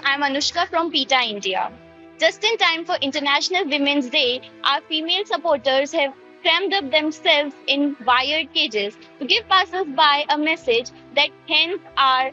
I'm Anushka from Peta, India. Just in time for International Women's Day, our female supporters have crammed up themselves in wired cages to give passers-by a message that hens are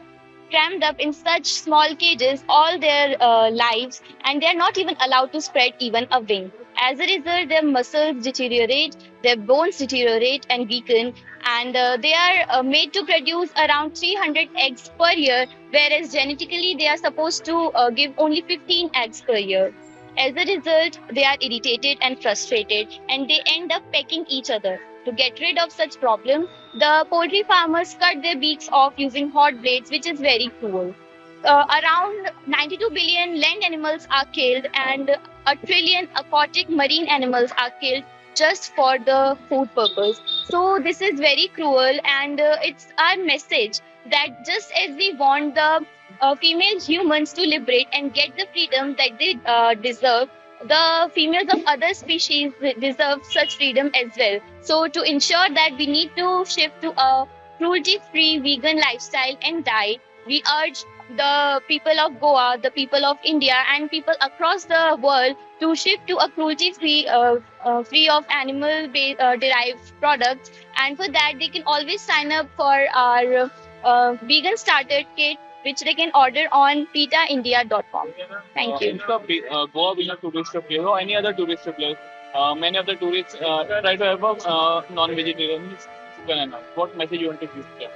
crammed up in such small cages all their lives, and they are not even allowed to spread even a wing. As a result, their muscles deteriorate, their bones deteriorate and weaken, and they are made to produce around 300 eggs per year, whereas genetically they are supposed to give only 15 eggs per year. As a result, they are irritated and frustrated, and they end up pecking each other. To get rid of such problem, the poultry farmers cut their beaks off using hot blades, which is very cruel. Around 92 billion land animals are killed, and a trillion aquatic marine animals are killed just for the food purpose. So this is very cruel, and it's our message that just as we want the female humans to liberate and get the freedom that they deserve, the females of other species deserve such freedom as well. So to ensure that we need to shift to a cruelty-free vegan lifestyle and diet, we urge the people of Goa, the people of India, and people across the world to shift to a cruelty-free, free of animal derived products. And for that, they can always sign up for our vegan starter kit, which they can order on petaindia.com. Thank you. Goa being a tourist place or any other tourist place, many of the tourists try to have a non-vegetarian chicken. What message you want to give there?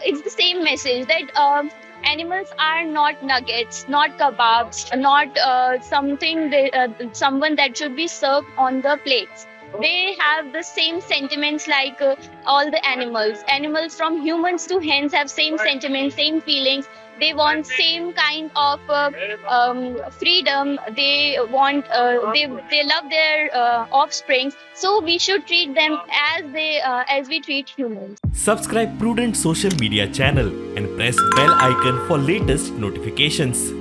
It's the same message that animals are not nuggets, not kebabs, not someone that should be served on the plates. They have the same sentiments like all the animals. Animals from humans to hens have same sentiments, same feelings. They want same kind of freedom. They want they love their offspring. So we should treat them as we treat humans. Subscribe Prudent social media channel and press bell icon for latest notifications.